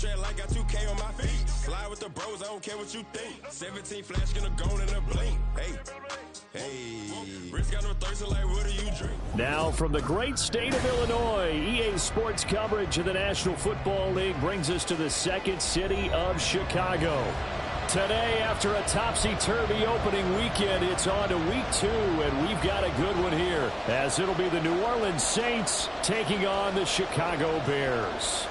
Snapchat like got 2K on my feet. Slide with the bros, I don't care what you think. 17 flash gonna go in a blink. Hey, Rich got no thirst, like what do you drink? Now from the great state of Illinois, EA Sports coverage of the National Football League brings us to the second city of Chicago. Today, after a topsy-turvy opening weekend, it's on to week 2, and we've got a good one here, as it'll be the New Orleans Saints taking on the Chicago Bears.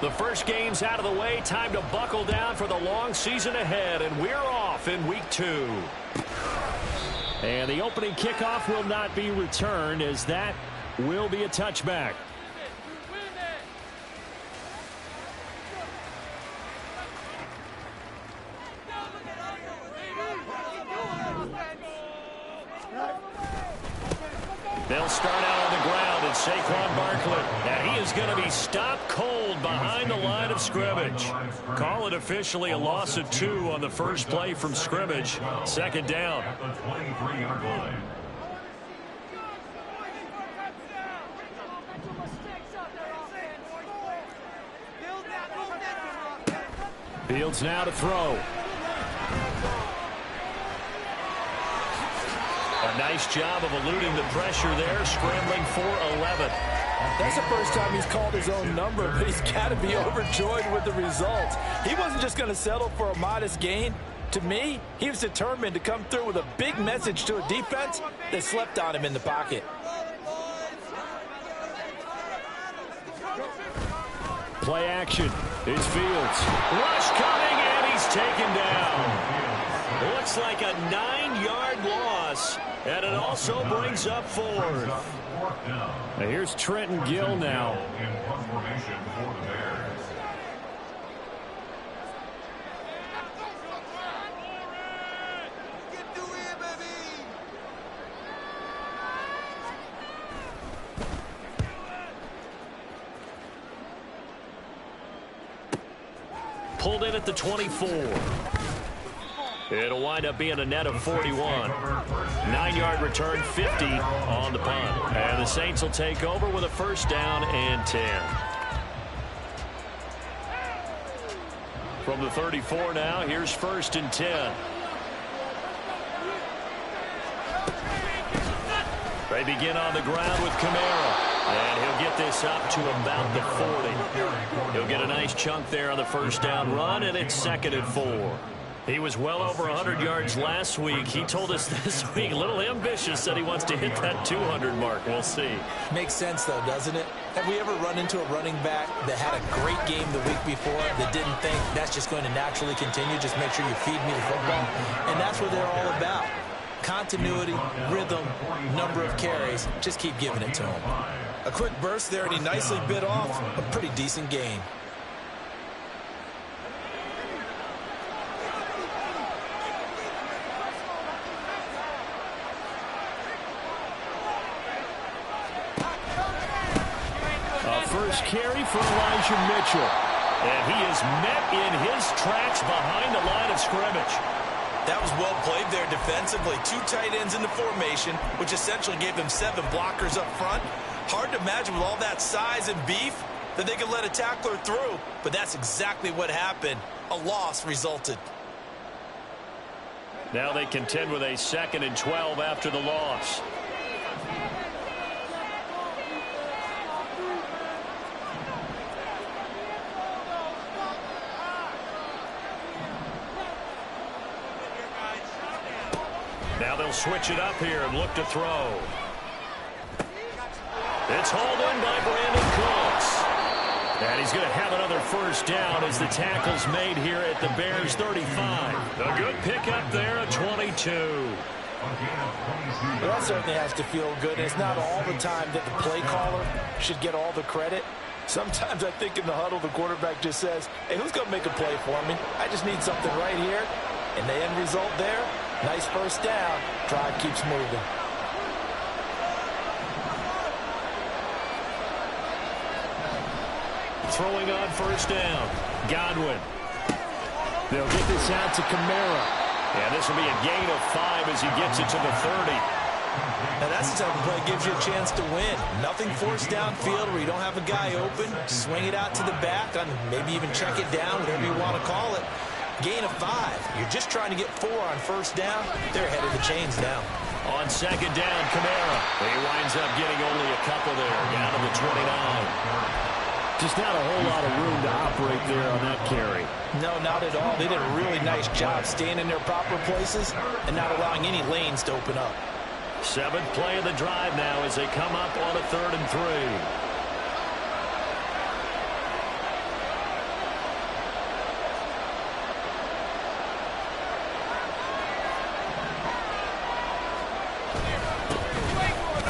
The first game's out of the way. Time to buckle down for the long season ahead, and we're off in week 2. And the opening kickoff will not be returned, as that will be a touchback. They'll start out on the ground at Saquon Barkley. And he is going to be stopped cold behind the line of scrimmage. Call it officially a loss of 2 on the first play from scrimmage. Second down. At the 23-yard line. Fields now to throw. A nice job of eluding the pressure there, scrambling for 11. That's the first time he's called his own number, but he's got to be overjoyed with the results. He wasn't just going to settle for a modest gain. To me, he was determined to come through with a big message to a defense that slept on him in the pocket. Play action. It's Fields. Rush coming, and he's taken down. Looks like a 9-yard loss, and it also brings up 4th. Now here's Trenton Gill now. Pulled in at the 24. It'll wind up being a net of 41. 9-yard return, 50 on the punt. And the Saints will take over with a first down and 10. From the 34 now, here's 1st and 10. They begin on the ground with Kamara. And he'll get this up to about the 40. He'll get a nice chunk there on the first down run, and it's 2nd and 4. He was well over 100 yards last week. He told us this week, a little ambitious, that he wants to hit that 200 mark. We'll see. Makes sense, though, doesn't it? Have we ever run into a running back that had a great game the week before that didn't think that's just going to naturally continue? Just make sure you feed me the football. And that's what they're all about. Continuity, rhythm, number of carries. Just keep giving it to him. A quick burst there, and he nicely bit off a pretty decent gain. A first carry for Elijah Mitchell. And he is met in his tracks behind the line of scrimmage. That was well played there defensively. 2 tight ends in the formation, which essentially gave them 7 blockers up front. Hard to imagine with all that size and beef that they could let a tackler through, but that's exactly what happened. A loss resulted. Now they contend with a 2nd and 12 after the loss. Now they'll switch it up here and look to throw. It's hauled in by Brandon Cooks. And he's going to have another first down as the tackle's made here at the Bears 35. A good pickup there at 22. Well, that certainly has to feel good. It's not all the time that the play caller should get all the credit. Sometimes I think in the huddle, the quarterback just says, hey, who's going to make a play for me? I just need something right here. And the end result there, nice first down. Drive keeps moving. throwing on first down. Godwin. They'll get this out to Kamara. And this will be a gain of 5 as he gets it to the 30. Now that's the type of play that gives you a chance to win. Nothing forced downfield where you don't have a guy open. Swing it out to the back, and maybe even check it down, whatever you want to call it. Gain of 5. You're just trying to get 4 on first down. They're ahead of the chains now. On second down, Kamara. He winds up getting only a couple there, down to the 29. Just not a whole lot of room to operate there on that carry. No, not at all. They did a really nice job staying in their proper places and not allowing any lanes to open up. 7th play of the drive now as they come up on a 3rd and 3.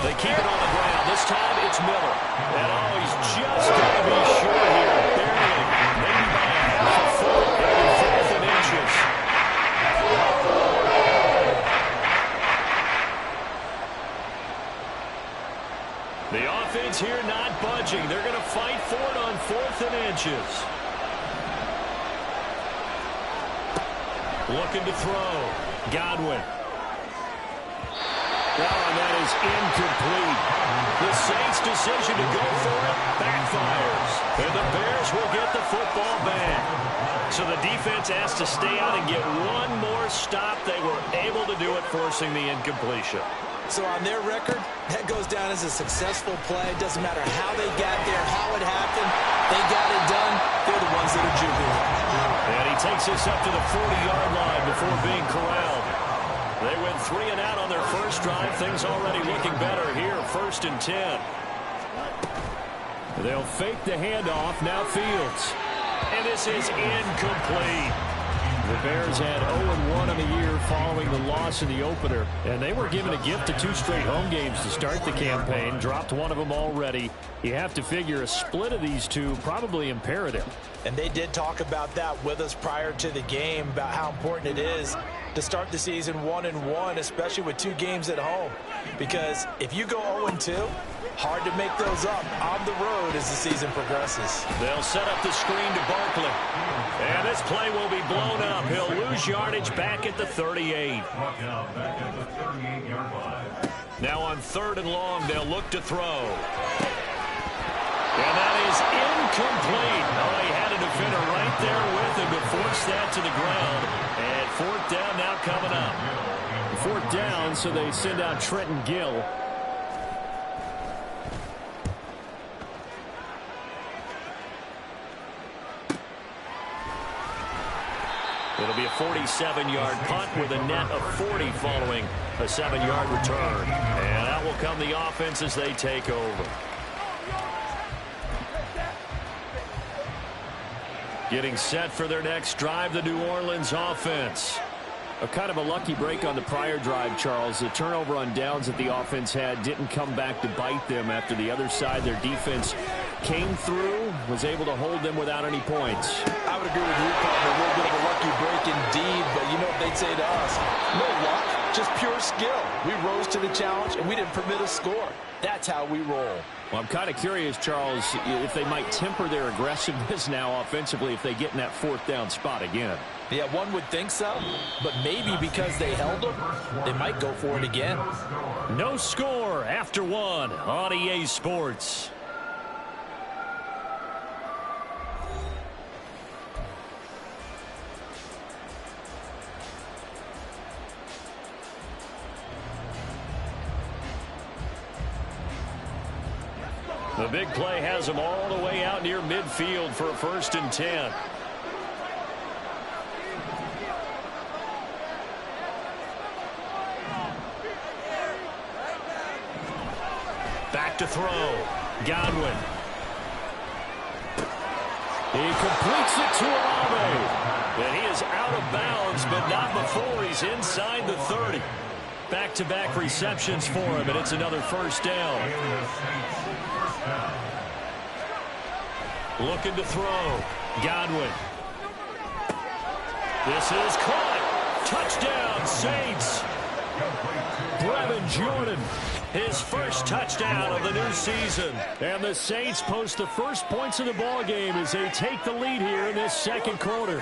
They keep it on the ground. This time it's Miller. And he's just got to be sure here. Barely. Maybe by half a foot. It'll be 4th and inches. The offense here not budging. They're going to fight for it on 4th and inches. Looking to throw. Godwin. Oh, and that is incomplete. The Saints' decision to go for it backfires. And the Bears will get the football back. So the defense has to stay out and get one more stop. They were able to do it, forcing the incompletion. So on their record, that goes down as a successful play. It doesn't matter how they got there, how it happened. They got it done. They're the ones that are jubilant. And he takes this up to the 40-yard line before being corralled. They went 3 and out on their first drive. Things already looking better here. 1st and 10. They'll fake the handoff. Now Fields. And this is incomplete. The Bears had 0-1 on the year following the loss in the opener. And they were given a gift of 2 straight home games to start the campaign. Dropped one of them already. You have to figure a split of these two probably imperative. And they did talk about that with us prior to the game, about how important it is to start the season 1-1, especially with 2 games at home. Because if you go 0-2, hard to make those up on the road as the season progresses. They'll set up the screen to Barkley. And this play will be blown up. He'll lose yardage back at the 38. Now on 3rd and long, they'll look to throw. And that is incomplete. Oh, he had a defender right there with him to force that to the ground. And 4th down now coming up. 4th down, so they send out Trenton Gill. It'll be a 47-yard punt with a net of 40 following a 7-yard return. And out will come the offense as they take over. Getting set for their next drive, the New Orleans offense. A kind of a lucky break on the prior drive, Charles. The turnover on downs that the offense had didn't come back to bite them after the other side. Their defense came through, was able to hold them without any points. I would agree with you, partner. A little bit of a lucky break indeed, but you know what they'd say to us? No luck, just pure skill. We rose to the challenge, and we didn't permit a score. That's how we roll. Well, I'm kind of curious, Charles, if they might temper their aggressiveness now offensively if they get in that 4th down spot again. Yeah, one would think so, but maybe because they held them, they might go for it again. No score after 1 on EA Sports. The big play has them all the way out near midfield for a 1st and 10. Back to throw. Godwin. He completes it to Olave. And he is out of bounds, but not before he's inside the 30. Back-to-back receptions for him, and it's another 1st down. Looking to throw. Godwin. This is caught. Touchdown, Saints. Brevin Jordan his first touchdown of the new season. And the Saints post the first points of the ball game as they take the lead here in this second quarter.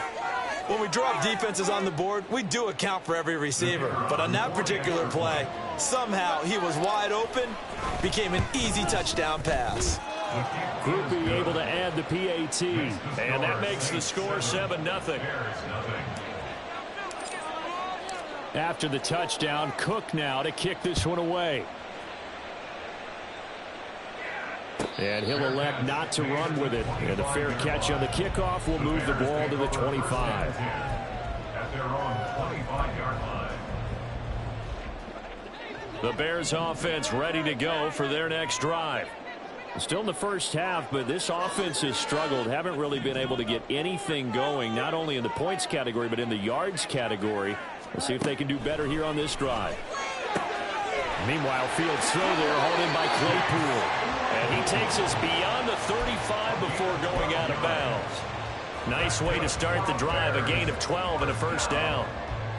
When we drop defenses on the board, we do account for every receiver. But on that particular play, somehow he was wide open, became an easy touchdown pass. He'll be able to add the PAT. And that makes the score 7-0. After the touchdown, Cook now to kick this one away. And he'll elect not to run with it. And a fair catch on the kickoff will move the ball to the 25. At their own 25-yard line. The Bears offense ready to go for their next drive. Still in the first half, but this offense has struggled. Haven't really been able to get anything going, not only in the points category, but in the yards category. We'll see if they can do better here on this drive. Meanwhile, Fields throw there, hauled in by Claypool. And he takes us beyond the 35 before going out of bounds. Nice way to start the drive, a gain of 12 and a first down.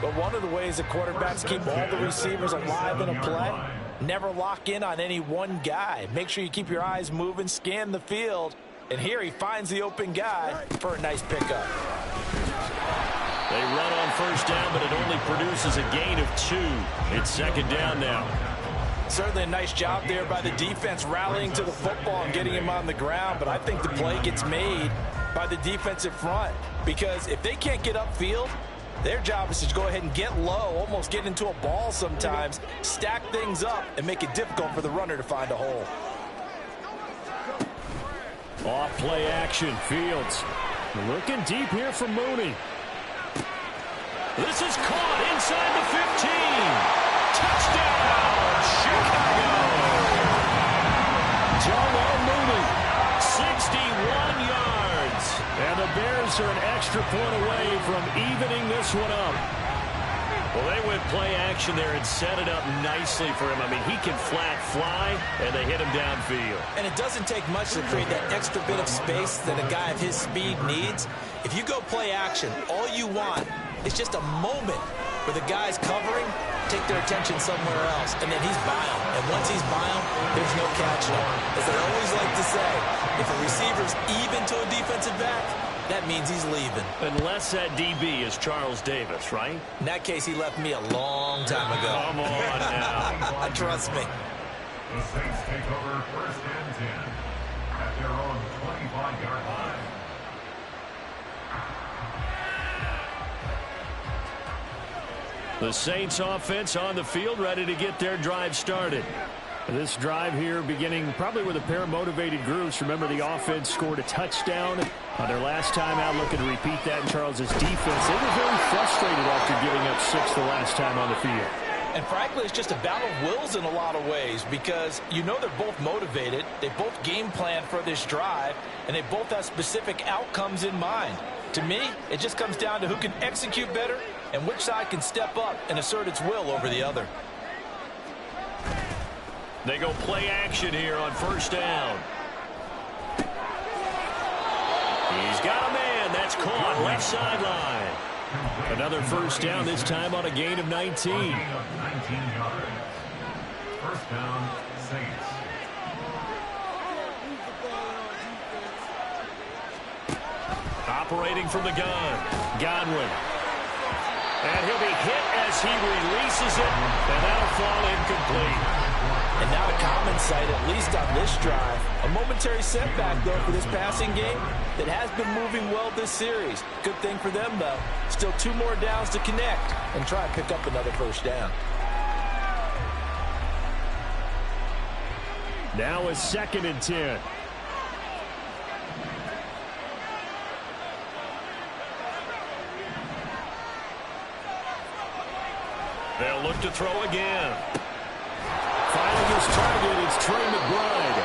But one of the ways that quarterbacks keep all the receivers alive in a play, never lock in on any one guy. Make sure you keep your eyes moving, scan the field. And here he finds the open guy for a nice pickup. They run on first down, but it only produces a gain of 2. It's second down now. Certainly a nice job there by the defense rallying to the football and getting him on the ground. But I think the play gets made by the defensive front. Because if they can't get upfield, their job is to go ahead and get low, almost get into a ball sometimes, stack things up, and make it difficult for the runner to find a hole. Off play action, Fields. Looking deep here for Mooney. This is caught inside the 15. Touchdown, Chicago. Darnell Mooney, 61 yards. And the Bears are an extra point away from evening this one up. Well, they went play action there and set it up nicely for him. I mean, he can flat fly, and they hit him downfield. And it doesn't take much to create that extra bit of space that a guy of his speed needs. If you go play action, all you want is just a moment where the guy's covering, take their attention somewhere else, and then he's by him. And once he's by him, there's no catching him. As I always like to say, if a receiver's even to a defensive back, that means he's leaving. Unless that DB is Charles Davis, right? In that case, he left me a long time ago. Come on now. Trust me. The Saints take over first and 10 at their own 25-yard line. The Saints offense on the field, ready to get their drive started. This drive here beginning probably with a pair of motivated groups. Remember, the offense scored a touchdown on their last time out, looking to repeat that in Charles's defense. They were very frustrated after giving up 6 the last time on the field. And frankly, it's just a battle of wills in a lot of ways, because you know they're both motivated, they both game plan for this drive, and they both have specific outcomes in mind. To me, it just comes down to who can execute better and which side can step up and assert its will over the other. They go play action here on first down. He's got a man. That's caught left sideline. Another first down, this time on a gain of 19. Gain of 19 yards. First down, Saints. Operating from the gun, Godwin. And he'll be hit as he releases it, and that'll fall incomplete. And not a common sight, at least on this drive. A momentary setback, though, for this passing game that has been moving well this series. Good thing for them, though. Still 2 more downs to connect and try and pick up another first down. Now a 2nd and 10. They'll look to throw again. Finding his target, it's Trey McBride.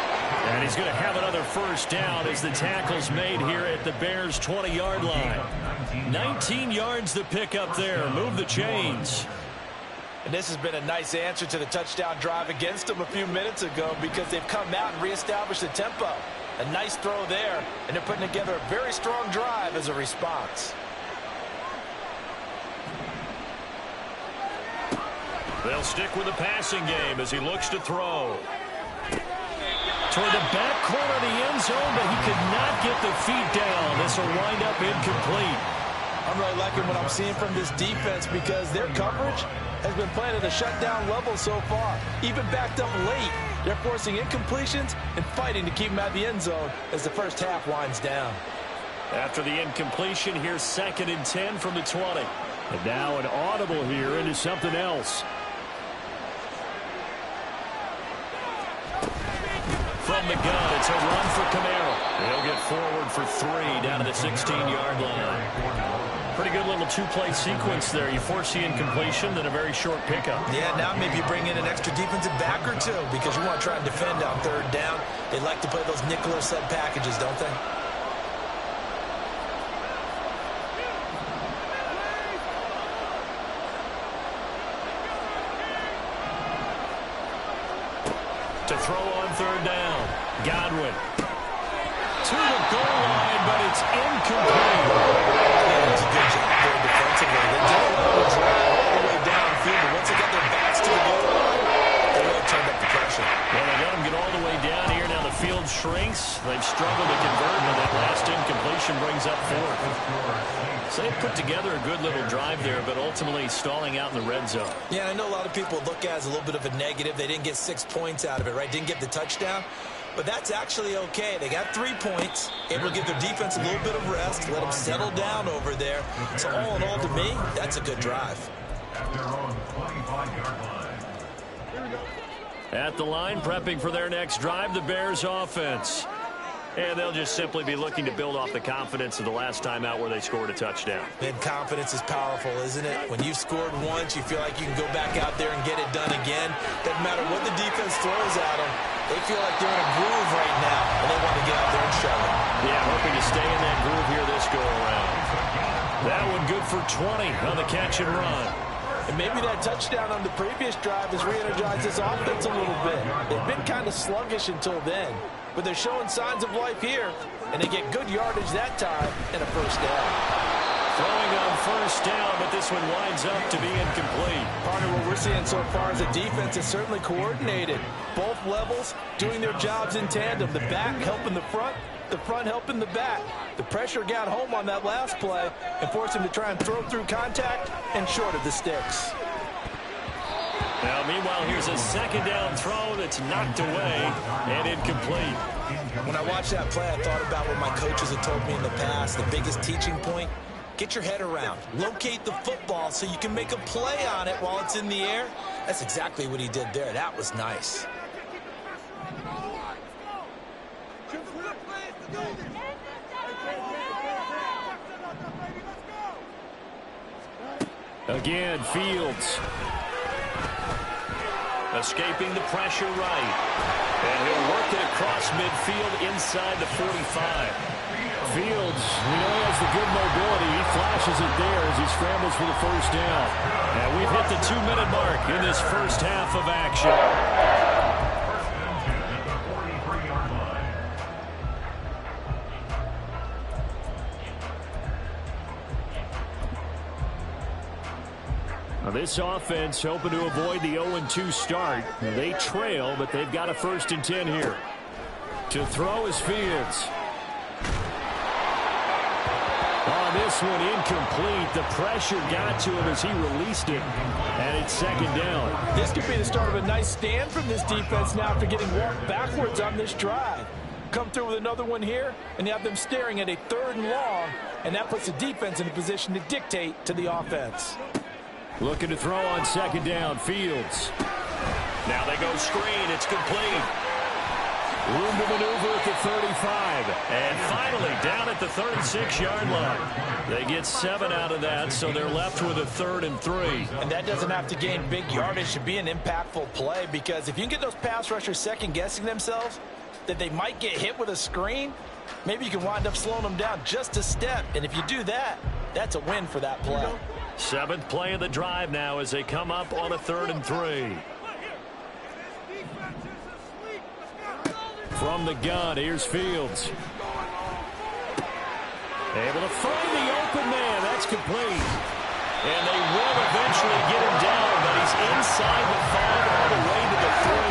And he's going to have another first down as the tackle's made here at the Bears' 20-yard line. 19 yards to pick up there. Move the chains. And this has been a nice answer to the touchdown drive against them a few minutes ago, because they've come out and reestablished the tempo. A nice throw there, and they're putting together a very strong drive as a response. They'll stick with the passing game as he looks to throw. Toward the back corner of the end zone, but he could not get the feet down. This will wind up incomplete. I'm really liking what I'm seeing from this defense because their coverage has been playing at a shutdown level so far. Even backed up late, they're forcing incompletions and fighting to keep them at the end zone as the first half winds down. After the incompletion, here's 2nd and 10 from the 20. And now an audible here into something else. From the gun, it's a run for Kamara. He'll get forward for 3 down to the 16-yard line. Pretty good little two-play sequence there. You force the incompletion, then a very short pickup. Yeah, now maybe you bring in an extra defensive back or two because you want to try and defend on 3rd down. They like to play those nickel or sub packages, don't they? To throw on 3rd down. Godwin. To the goal line, but it's incomplete. Yeah, it's a good job there defensively. They did allow the drive all the way downfield, but once they got their backs to the goal line, they really turned up the pressure. Well, they let them get all the way down here. Now the field shrinks. They've struggled to convert, and that last incompletion brings up 4th. So they put together a good little drive there, but ultimately stalling out in the red zone. Yeah, I know a lot of people look at it as a little bit of a negative. They didn't get 6 points out of it, right? Didn't get the touchdown. But that's actually okay. They got 3 points, able to give their defense a little bit of rest, let them settle down over there. So all in all, to me, that's a good drive. At their own 25-yard line. At the line, prepping for their next drive, the Bears offense. And they'll just simply be looking to build off the confidence of the last time out where they scored a touchdown. And confidence is powerful, isn't it? When you've scored once, you feel like you can go back out there and get it done again. Doesn't matter what the defense throws at them. They feel like they're in a groove right now, and they want to get out there and show it. Yeah, hoping to stay in that groove here this go-around. That one good for 20 on the catch and run. And maybe that touchdown on the previous drive has re-energized this offense a little bit. They've been kind of sluggish until then, but they're showing signs of life here, and they get good yardage that time and a first down. Throwing on first down, but this one winds up to be incomplete. Partner, what we're seeing so far is the defense is certainly coordinated. Both levels doing their jobs in tandem. The back helping the front helping the back. The pressure got home on that last play and forced him to try and throw through contact and short of the sticks. Now, meanwhile, here's a 2nd down throw that's knocked away and incomplete. When I watched that play, I thought about what my coaches had told me in the past. The biggest teaching point, get your head around. Locate the football so you can make a play on it while it's in the air. That's exactly what he did there. That was nice. Again, Fields. Escaping the pressure right. And he'll work it across midfield inside the 45. Fields, we know he has the good mobility. He flashes it there as he scrambles for the first down. And we've hit the 2-minute mark in this first half of action. This offense hoping to avoid the 0-2 start. They trail, but they've got a 1st and 10 here. To throw is Fields. On this one, incomplete. The pressure got to him as he released it, and it's 2nd down. This could be the start of a nice stand from this defense now after getting walked backwards on this drive. Come through with another one here, and you have them staring at a 3rd and long, and that puts the defense in a position to dictate to the offense. Looking to throw on 2nd down, Fields. Now they go screen. It's complete. Room to maneuver at the 35. And finally down at the 36-yard line. They get 7 out of that, so they're left with a 3rd and 3. And that doesn't have to gain big yardage to be an impactful play, because if you can get those pass rushers second-guessing themselves that they might get hit with a screen, maybe you can wind up slowing them down just a step. And if you do that, that's a win for that play. 7th play of the drive now as they come up on a 3rd and 3. From the gun, here's Fields. Able to find the open man. That's complete. And they will eventually get him down, but he's inside the 5 all the way to the 3.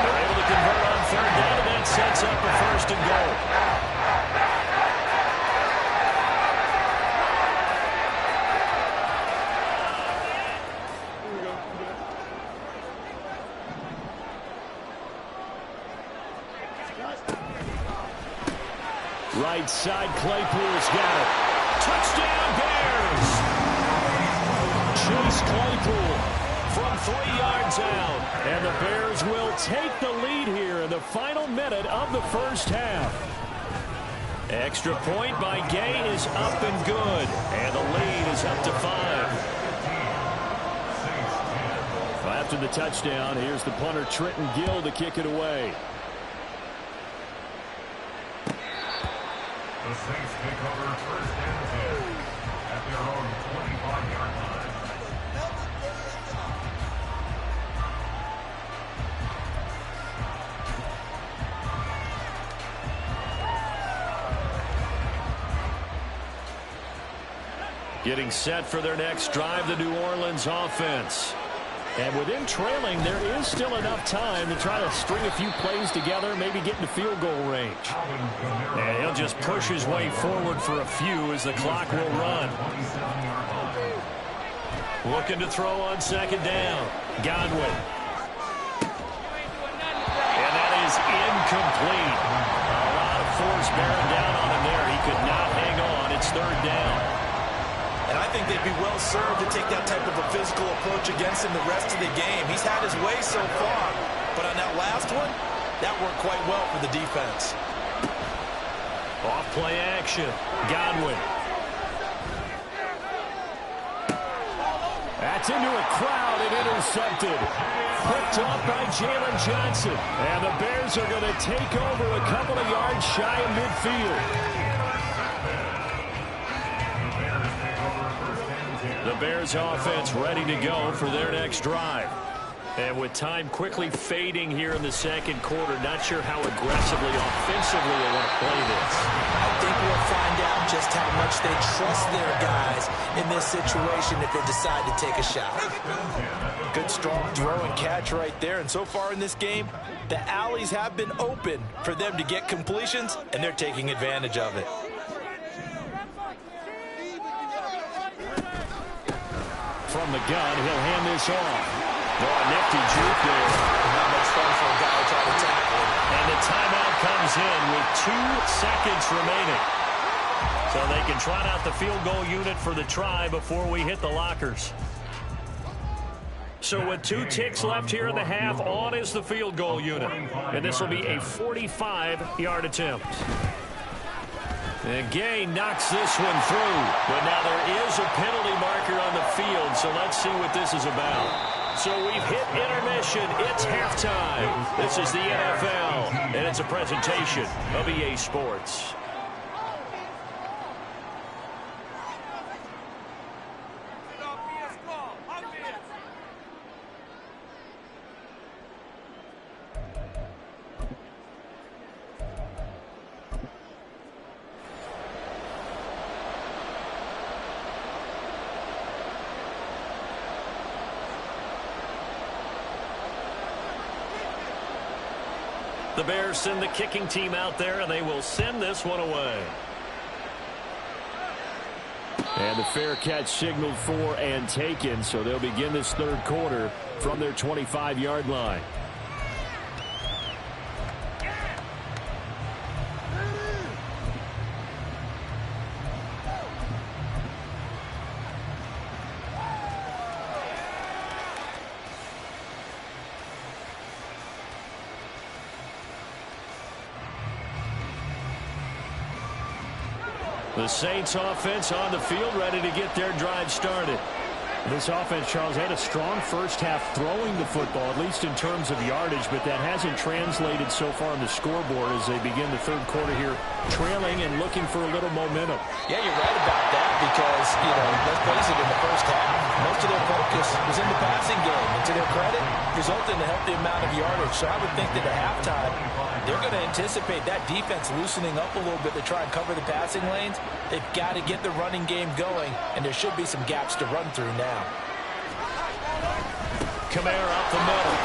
They're able to convert on 3rd down, and that sets up a 1st and goal. Right side, Claypool's got it. Touchdown, Bears! Chase Claypool from 3 yards out. And the Bears will take the lead here in the final minute of the first half. Extra point by Gay is up and good. And the lead is up to 5. After the touchdown, here's the punter Trenton Gill to kick it away. The Saints take over 1st and 10 at their own 25-yard line. Getting set for their next drive, the New Orleans offense. And with him trailing, there is still enough time to try to string a few plays together, maybe get into field goal range. And he'll just push his way forward for a few as the clock will run. Looking to throw on 2nd down. Godwin. And that is incomplete. A lot of force bearing down on him there. He could not hang on. It's 3rd down. And I think they'd be well served to take that type of a physical approach against him the rest of the game. He's had his way so far, but on that last one, that worked quite well for the defense. Off play action. Godwin. That's into a crowd and intercepted. Picked up by Jalen Johnson. And the Bears are going to take over a couple of yards shy of midfield. The Bears offense ready to go for their next drive. And with time quickly fading here in the 2nd quarter, not sure how aggressively, offensively they want to play this. I think we'll find out just how much they trust their guys in this situation if they decide to take a shot. Good strong throw and catch right there. And so far in this game, the alleys have been open for them to get completions, and they're taking advantage of it. From the gun, he'll hand this off. Oh, a nifty juke there. Not much fun for a guy trying to tackle him. And the timeout comes in with 2 seconds remaining. So they can trot out the field goal unit for the try before we hit the lockers. So with 2 ticks left here in the half, on is the field goal unit. And this will be a 45-yard attempt. And Gay knocks this one through. But now there is a penalty marker on the field, so let's see what this is about. So we've hit intermission. It's halftime. This is the NFL, and it's a presentation of EA Sports. The Bears send the kicking team out there, and they will send this one away. And the fair catch signaled for and taken, so they'll begin this 3rd quarter from their 25-yard line. The Saints offense on the field, ready to get their drive started. This offense, Charles, had a strong first half throwing the football, at least in terms of yardage, but that hasn't translated so far on the scoreboard as they begin the 3rd quarter here, trailing and looking for a little momentum. Yeah, you're right about that, because let's face it, in the first half, most of their focus was in the passing game. And to their credit, resulted in a healthy amount of yardage. So I would think that at halftime, they're going to anticipate that defense loosening up a little bit to try and cover the passing lanes. They've got to get the running game going, and there should be some gaps to run through now. Kamara up the middle.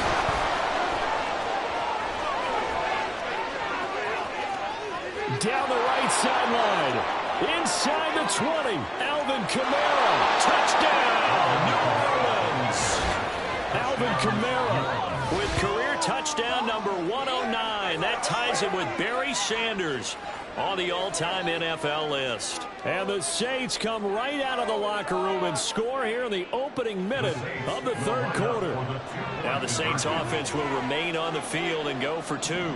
Down the right sideline. Inside the 20. Alvin Kamara. Touchdown, New Orleans. Alvin Kamara with career touchdown number 109. That ties him with Barry Sanders on the all-time NFL list. And the Saints come right out of the locker room and score here in the opening minute of the third quarter. Now the Saints offense will remain on the field and go for two.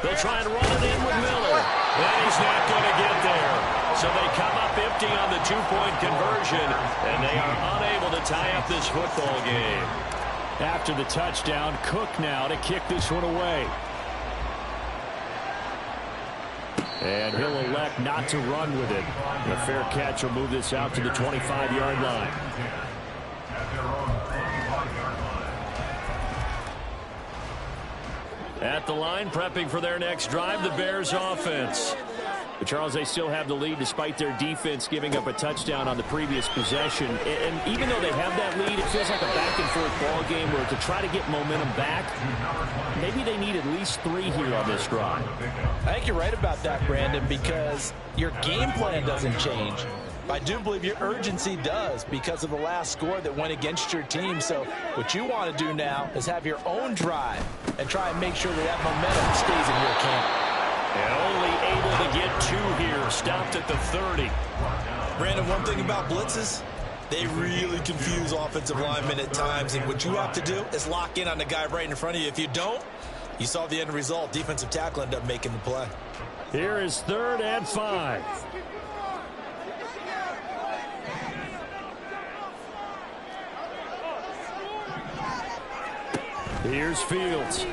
They'll try and run it in with Miller. And he's not going to get there. So they come up empty on the two-point conversion, and they are unable to tie up this football game. After the touchdown, Cook now to kick this one away. And he'll elect not to run with it. A fair catch will move this out to the 25-yard line. At the line, prepping for their next drive, the Bears offense. But Charles, they still have the lead despite their defense giving up a touchdown on the previous possession. And even though they have that lead, it feels like a back-and-forth ball game where to try to get momentum back, maybe they need at least 3 here on this drive. I think you're right about that, Brandon, because your game plan doesn't change. I do believe your urgency does because of the last score that went against your team. So what you want to do now is have your own drive and try and make sure that momentum stays in your camp. And only able to get 2 here. Stopped at the 30. Brandon, one thing about blitzes, they really confuse offensive linemen at times. And what you have to do is lock in on the guy right in front of you. If you don't, you saw the end result. Defensive tackle ended up making the play. Here is 3rd and 5. Here's Fields. He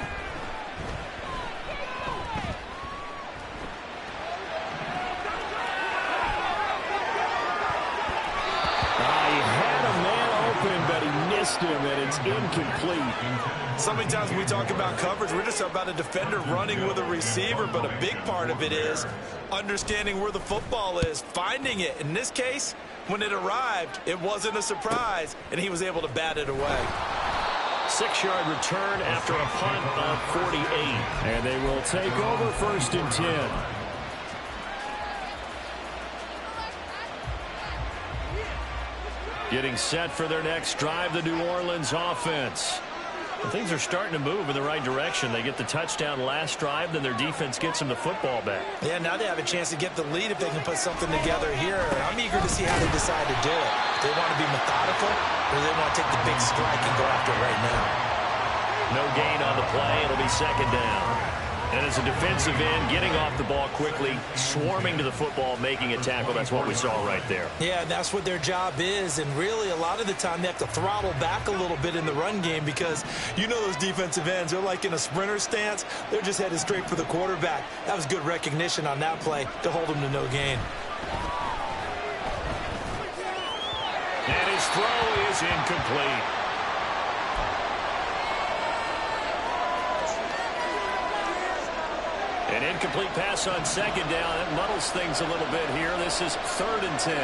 had a man open, but he missed him, and it's incomplete. So many times when we talk about coverage, we're just about a defender running with a receiver, but a big part of it is understanding where the football is, finding it. In this case, when it arrived, it wasn't a surprise, and he was able to bat it away. 6-yard return after a punt of 48. And they will take over 1st and 10. Getting set for their next drive, the New Orleans offense. And things are starting to move in the right direction. They get the touchdown last drive, then their defense gets them the football back. Yeah, now they have a chance to get the lead if they can put something together here. I'm eager to see how they decide to do it. Do they want to be methodical, or do they want to take the big strike and go after it right now? No gain on the play. It'll be 2nd down. And as a defensive end, getting off the ball quickly, swarming to the football, making a tackle. That's what we saw right there. Yeah, that's what their job is. And really, a lot of the time, they have to throttle back a little bit in the run game because you know those defensive ends, they're like in a sprinter stance. They're just headed straight for the quarterback. That was good recognition on that play to hold them to no gain. And his throw is incomplete. An incomplete pass on 2nd down. That muddles things a little bit here. This is 3rd and 10.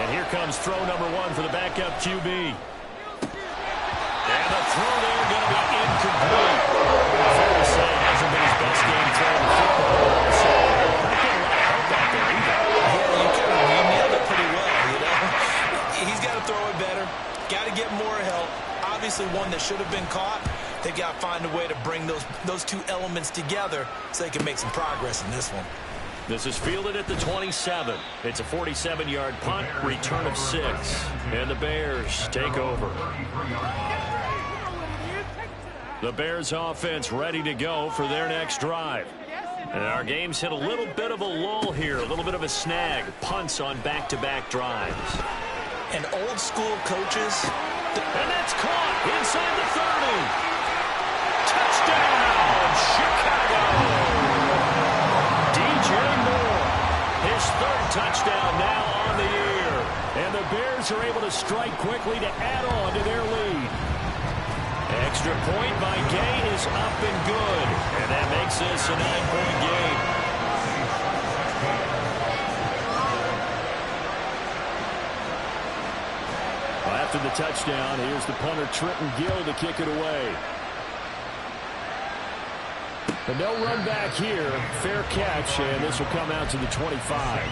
And here comes throw number 1 for the backup QB. And the throw there going to be incomplete. Fair to say, it hasn't been his best game throwing the football. So not getting a lot of help out there either. Yeah, you nailed it pretty well, you know. He's got to throw it better. Got to get more help. Obviously one that should have been caught. They've got to find a way to bring those 2 elements together so they can make some progress in this one. This is fielded at the 27. It's a 47-yard punt, return of 6. And the Bears take over. The Bears offense ready to go for their next drive. And our game's hit a little bit of a lull here, a little bit of a snag. Punts on back-to-back drives. And old school coaches. And that's caught inside the 30. Touchdown, Chicago. to strike quickly to add on to their lead. Extra point by Gay is up and good. And that makes this a 9-point game. Well, after the touchdown, here's the punter Trenton Gill to kick it away. But no run back here. Fair catch, and this will come out to the 25.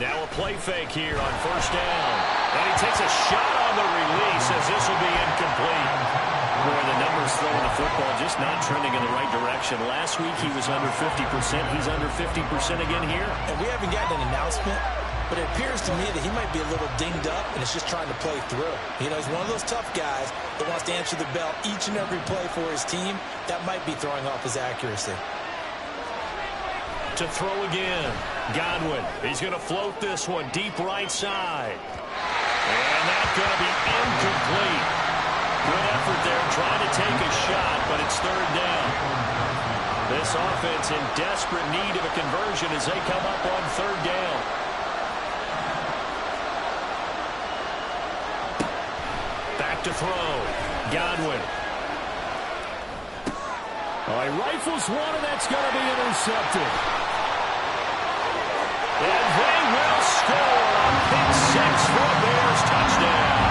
Now a play fake here on first down. And he takes a shot on the release as this will be incomplete. Boy, the numbers throwing the football just not trending in the right direction. Last week he was under 50%. He's under 50% again here. And we haven't gotten an announcement, but it appears to me that he might be a little dinged up and is just trying to play through. You know, he's one of those tough guys that wants to answer the bell each and every play for his team. That might be throwing off his accuracy. To throw again. Godwin. He's going to float this one deep right side. And that's going to be incomplete. Good effort there trying to take a shot, but it's third down. This offense in desperate need of a conversion as they come up on third down. Back to throw. Godwin. Oh, he rifles one, and that's going to be intercepted. And they will score a pick six for a Bears touchdown.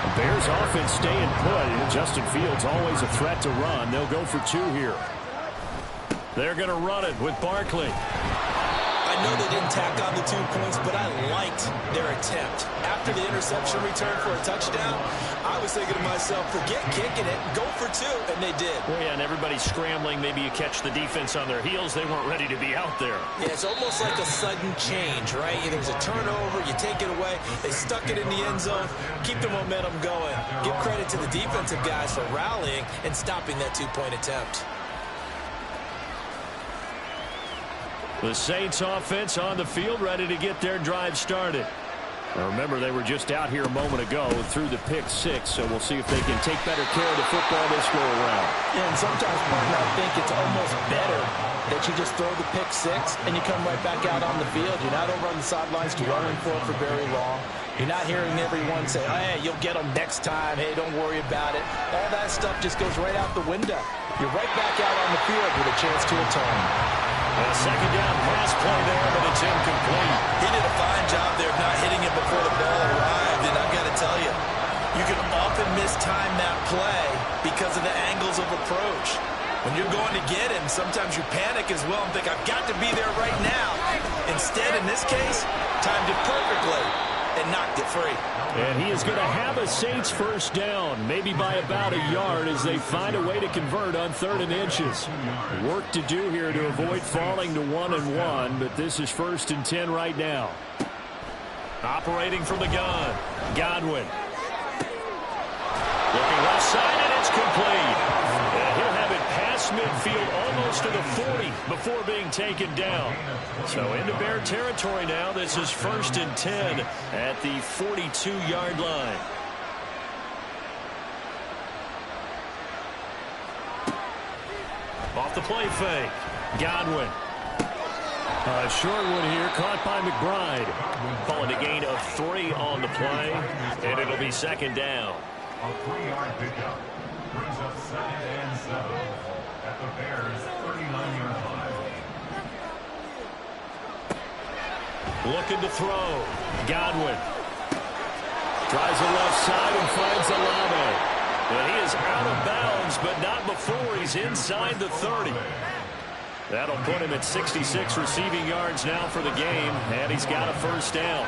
The Bears offense staying put. Justin Fields always a threat to run. They'll go for two here. They're going to run it with Barkley. I know they didn't tack on the 2 points, but I liked their attempt. After the interception return for a touchdown, I was thinking to myself, forget kicking it, go for two, and they did. Well, yeah, and everybody's scrambling. Maybe you catch the defense on their heels. They weren't ready to be out there. Yeah, it's almost like a sudden change, right? There's a turnover, you take it away, they stuck it in the end zone, keep the momentum going. Give credit to the defensive guys for rallying and stopping that 2-point attempt. The Saints offense on the field, ready to get their drive started. Now remember, they were just out here a moment ago through the pick six, so we'll see if they can take better care of the football this go around. Yeah, and sometimes, partner, I think it's almost better that you just throw the pick six and you come right back out on the field. You're not over on the sidelines dwelling for very long. You're not hearing everyone say, oh, hey, you'll get them next time. Hey, don't worry about it. All that stuff just goes right out the window. You're right back out on the field with a chance to atone. A second down pass play there, but it's incomplete. He did a fine job there of not hitting it before the ball arrived, and I've got to tell you, you can often mistime that play because of the angles of approach. When you're going to get him, sometimes you panic as well and think, I've got to be there right now. Instead, in this case, timed it perfectly and knocked it free. And he is going to have a Saints first down, maybe by about a yard as they find a way to convert on 3rd and inches. Work to do here to avoid falling to 1-1, but this is 1st and 10 right now. Operating from the gun, Godwin. Looking left side, and it's complete. And he'll have it past midfield almost to the 40 before being taken down. So into Bear territory now. This is 1st and 10 at the 42-yard line. Off the play fake. Godwin. A short one here, caught by McBride. Calling a gain of 3 on the play, and it'll be 2nd down. A 3-yard pickup brings up 2nd and 7 at the Bears' 39-yard line. Looking to throw. Godwin. Tries the left side and finds Olave. And he is out of bounds, but not before he's inside the 30. That'll put him at 66 receiving yards now for the game, and he's got a first down.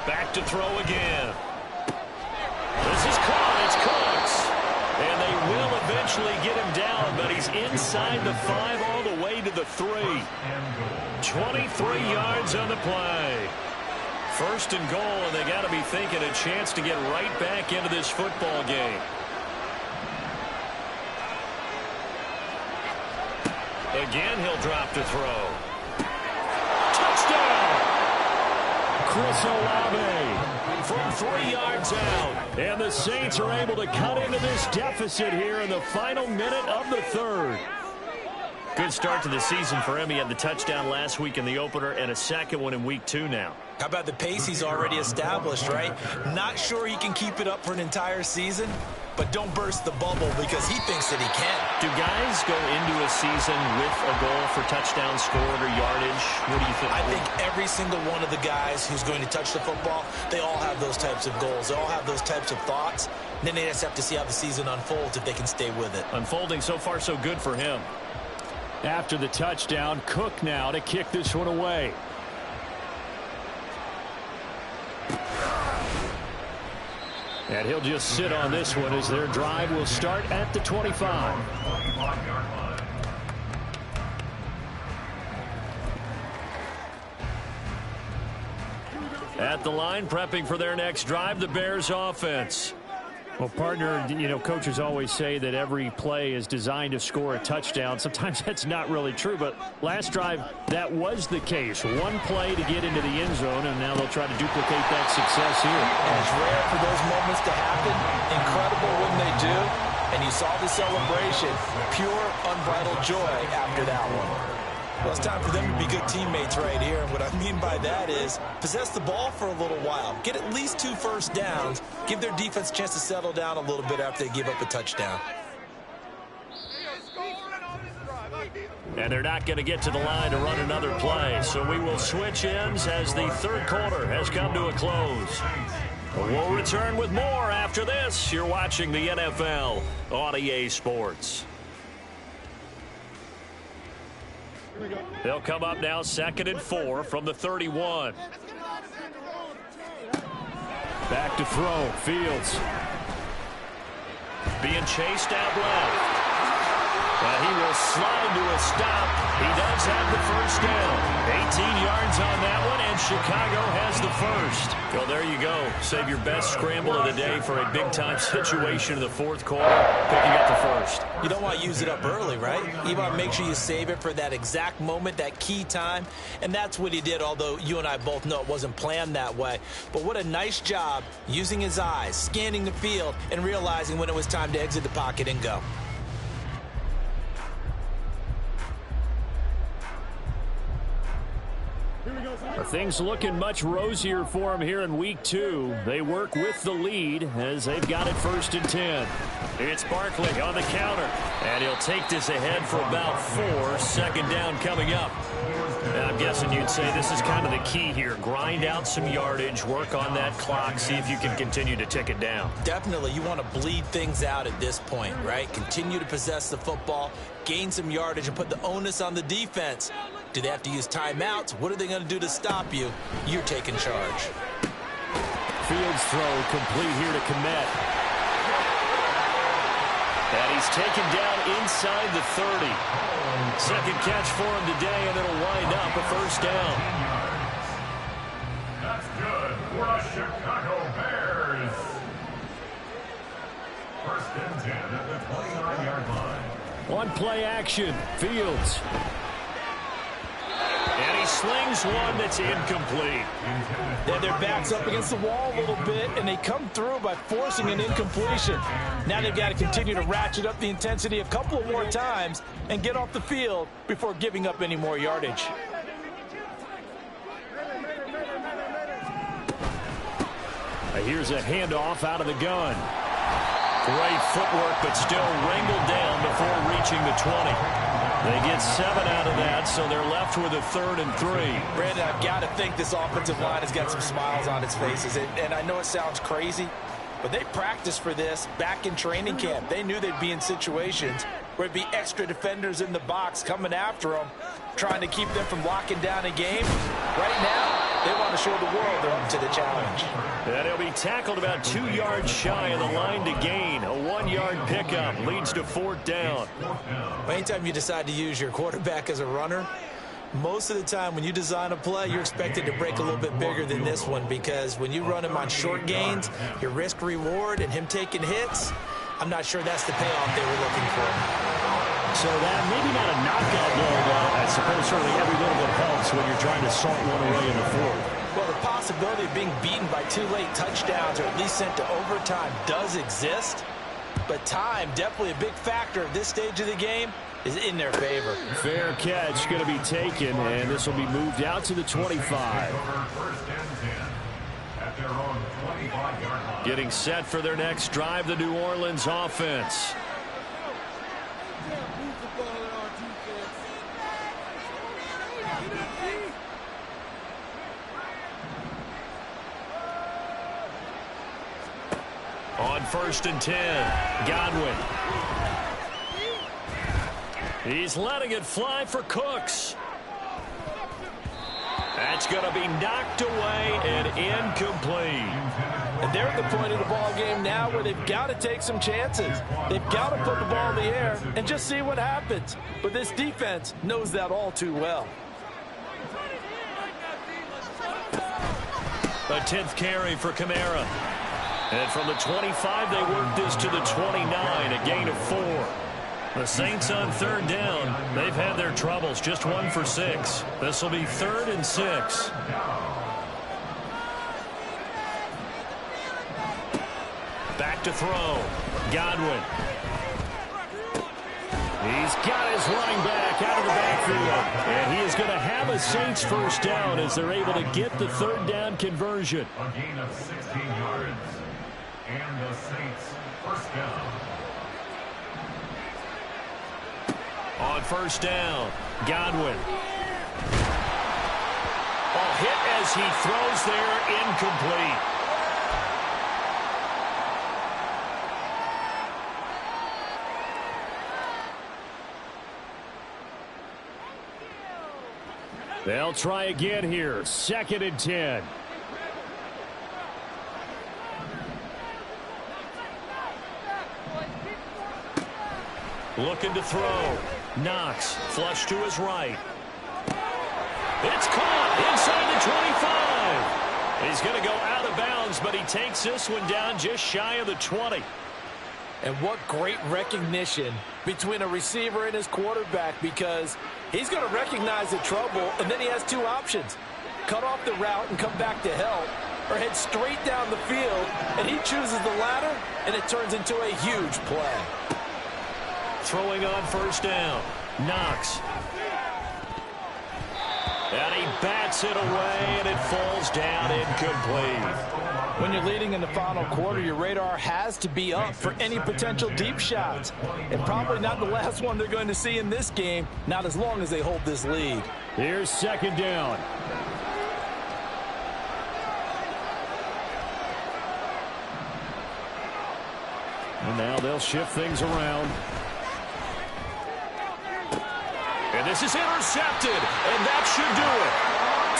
Back to throw again. This is caught. It's Cooks. And they will eventually get him down, but he's inside the 5 all the way to the 3. 23 yards on the play. 1st and goal, and they got to be thinking a chance to get right back into this football game. Again, he'll drop to throw. Touchdown! Chris Olave from 3 yards out. And the Saints are able to cut into this deficit here in the final minute of the third. Good start to the season for him. He had the touchdown last week in the opener and a second one in week 2 now. How about the pace he's already established, right? Not sure he can keep it up for an entire season, but don't burst the bubble because he thinks that he can. Do guys go into a season with a goal for touchdown scored or yardage? What do you think? I think every single one of the guys who's going to touch the football, they all have those types of goals. They all have those types of thoughts. And then they just have to see how the season unfolds if they can stay with it. Unfolding so far so good for him. After the touchdown, Cook now to kick this one away. And he'll just sit on this one as their drive will start at the 25. At the line, prepping for their next drive, the Bears offense. Well, partner, you know, coaches always say that every play is designed to score a touchdown. Sometimes that's not really true, but last drive, that was the case. One play to get into the end zone, and now they'll try to duplicate that success here. And it's rare for those moments to happen. Incredible when they do. And you saw the celebration. Pure, unbridled joy after that one. Well, it's time for them to be good teammates right here. And what I mean by that is possess the ball for a little while. Get at least 2 first downs. Give their defense a chance to settle down a little bit after they give up a touchdown. And they're not going to get to the line to run another play. So we will switch ends as the third quarter has come to a close. We'll return with more after this. You're watching the NFL on EA Sports. They'll come up now 2nd and 4 from the 31. Back to throw. Fields. Being chased out left. He will slide to a stop. He does have the first down. 18 yards on that one, and Chicago has the first. Well, there you go. Save your best scramble of the day for a big-time situation in the fourth quarter, picking up the first. You don't want to use it up early, right? You want to make sure you save it for that exact moment, that key time, and that's what he did, although you and I both know it wasn't planned that way. But what a nice job using his eyes, scanning the field, and realizing when it was time to exit the pocket and go. Things looking much rosier for them here in week 2. They work with the lead as they've got it 1st and 10. It's Barkley on the counter, and he'll take this ahead for about 4. 2nd down coming up. And I'm guessing you'd say this is kind of the key here. Grind out some yardage, work on that clock, see if you can continue to tick it down. Definitely. You want to bleed things out at this point, right? Continue to possess the football, gain some yardage, and put the onus on the defense. Do they have to use timeouts? What are they going to do to stop you? You're taking charge. Fields throw complete here to Kmet. And he's taken down inside the 30. 2nd catch for him today, and it'll wind up a first down. That's good for the Chicago Bears. 1st and 10 at the 29-yard line. One play action. Fields. And he slings one that's incomplete. Then their back's up against the wall a little bit, and they come through by forcing an incompletion. Now they've got to continue to ratchet up the intensity a couple of more times and get off the field before giving up any more yardage. Here's a handoff out of the gun. Great footwork, but still wrangled down before reaching the 20. They get 7 out of that, so they're left with a 3rd and 3. Brandon, I've got to think this offensive line has got some smiles on its faces. And I know it sounds crazy, but they practiced for this back in training camp. They knew they'd be in situations where it'd be extra defenders in the box coming after them, trying to keep them from locking down a game. Right now, they want to show the world they're up to the challenge. And he'll be tackled about 2 yards shy of the line to gain. A 1-yard pickup leads to 4th down. Anytime you decide to use your quarterback as a runner, most of the time when you design a play, you're expected to break a little bit bigger than this one, because when you run him on short gains, your risk-reward and him taking hits, I'm not sure that's the payoff they were looking for. So that maybe not a knockout blow, but I suppose certainly every little bit helps when you're trying to salt one away in the fourth. Well, the possibility of being beaten by 2 late touchdowns or at least sent to overtime does exist. But time, definitely a big factor at this stage of the game, is in their favor. Fair catch going to be taken, and this will be moved out to the 25. Getting set for their next drive, the New Orleans offense. On 1st and 10, Godwin. He's letting it fly for Cooks. That's going to be knocked away and incomplete. And they're at the point of the ball game now where they've got to take some chances. They've got to put the ball in the air and just see what happens. But this defense knows that all too well. A 10th carry for Kamara. And from the 25, they work this to the 29, a gain of 4. The Saints on 3rd down. They've had their troubles, just 1 for 6. This will be 3rd and 6. Back to throw. Godwin. He's got his running back out of the backfield. And he is going to have a Saints first down as they're able to get the 3rd down conversion. A gain of 16 yards. And the Saints first down. On 1st down, Godwin. A hit as he throws there, incomplete. They'll try again here, 2nd and 10. Looking to throw. Knox, flush to his right. It's caught inside the 25. He's going to go out of bounds, but he takes this one down just shy of the 20. And what great recognition between a receiver and his quarterback, because he's going to recognize the trouble, and then he has 2 options. Cut off the route and come back to help, or head straight down the field, and he chooses the latter, and it turns into a huge play. Throwing on 1st down. Knox. And he bats it away, and it falls down incomplete. When you're leading in the final quarter, your radar has to be up for any potential deep shots. And probably not the last one they're going to see in this game, not as long as they hold this lead. Here's 2nd down. And now they'll shift things around. And this is intercepted, and that should do it.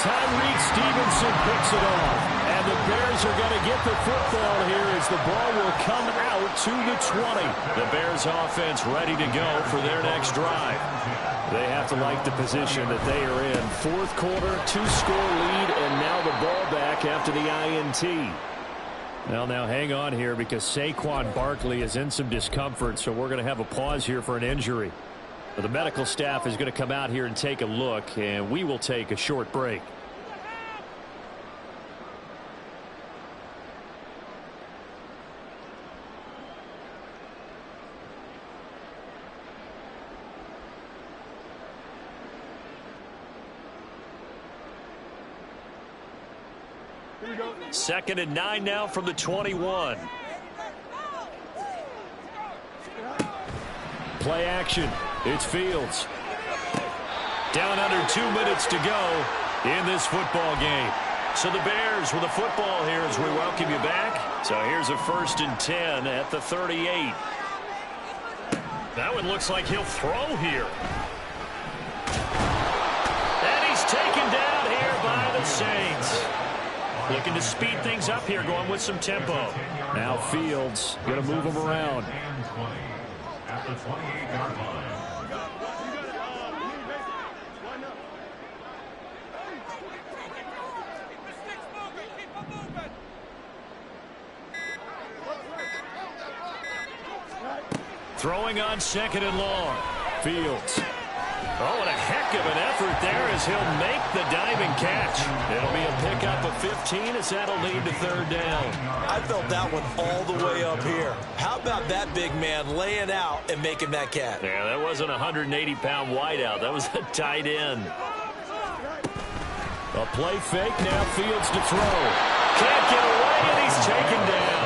Tyreek Stevenson picks it off, and the Bears are going to get the football here as the ball will come out to the 20. The Bears offense ready to go for their next drive. They have to like the position that they are in. 4th quarter, 2-score lead, and now the ball back after the INT. Well, now hang on here because Saquon Barkley is in some discomfort, so we're going to have a pause here for an injury. The medical staff is going to come out here and take a look, and we will take a short break. Here we go. 2nd and 9 now from the 21. Play action. It's Fields. Down under 2 minutes to go in this football game. So the Bears with the football here as we welcome you back. So here's a 1st and 10 at the 38. That one looks like he'll throw here. And he's taken down here by the Saints. Looking to speed things up here, going with some tempo. Now Fields going to move him around. At the 28-yard line. Throwing on 2nd and long. Fields. Oh, and a heck of an effort there as he'll make the diving catch. It'll be a pickup of 15 as that'll lead to third down. I felt that one all the way up here. How about that big man laying out and making that catch? Yeah, that wasn't a 180-pound wideout. That was a tight end. A play fake, now Fields to throw. Can't get away, and he's taken down.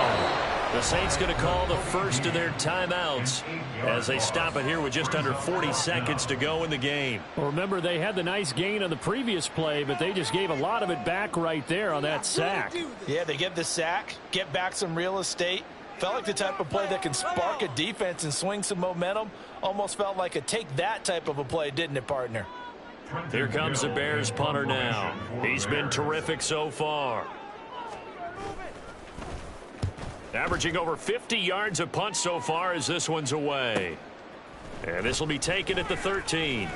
The Saints going to call the first of their timeouts as they stop it here with just under 40 seconds to go in the game. Well, remember, they had the nice gain on the previous play, but they just gave a lot of it back right there on that sack. Yeah, they get the sack, get back some real estate. Felt like the type of play that can spark a defense and swing some momentum. Almost felt like a take that type of a play, didn't it, partner? Here comes the Bears punter now. He's been terrific so far. Averaging over 50 yards a punt so far as this one's away. And this will be taken at the 13.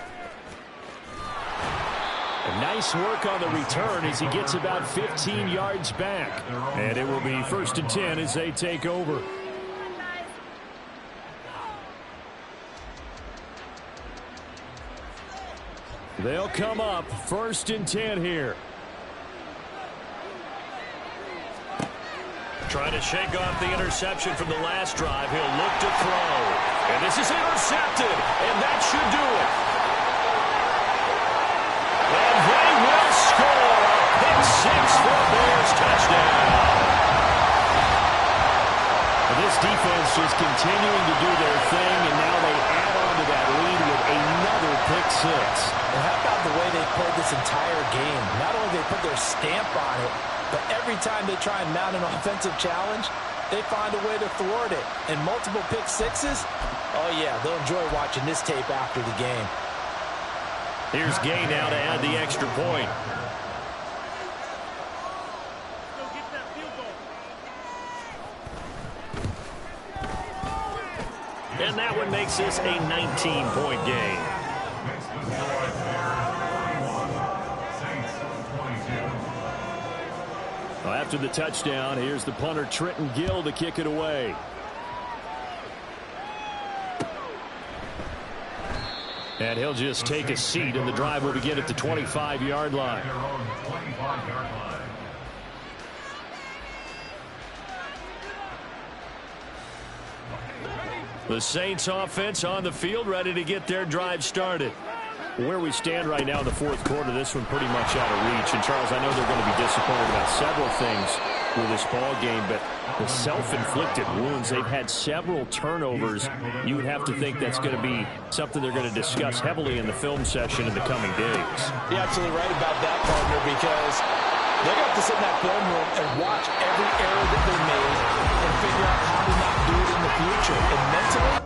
A nice work on the return as he gets about 15 yards back. And it will be 1st and 10 as they take over. They'll come up 1st and 10 here. Trying to shake off the interception from the last drive. He'll look to throw. And this is intercepted. And that should do it. And they will score. A pick six for a Bears touchdown. This defense just continuing to do their thing, and now they add on to that lead with another pick six. And how about the way they played this entire game? Not only they put their stamp on it, but every time they try and mount an offensive challenge, they find a way to thwart it. And multiple pick sixes, oh yeah, they'll enjoy watching this tape after the game. Here's Gay now to add the extra point. And that one makes this a 19-point game. Well, after the touchdown, here's the punter Trenton Gill to kick it away. And he'll just take a seat, and the drive will begin at the 25-yard line. The Saints offense on the field, ready to get their drive started. Where we stand right now in the fourth quarter, this one pretty much out of reach. And, Charles, I know they're going to be disappointed about several things with this ball game, but the self-inflicted wounds, they've had several turnovers. You would have to think that's going to be something they're going to discuss heavily in the film session in the coming days. You're absolutely right about that, partner, because they're going to have to sit in that film room and watch every error that they made and figure out how to not do it in the future. And mentally,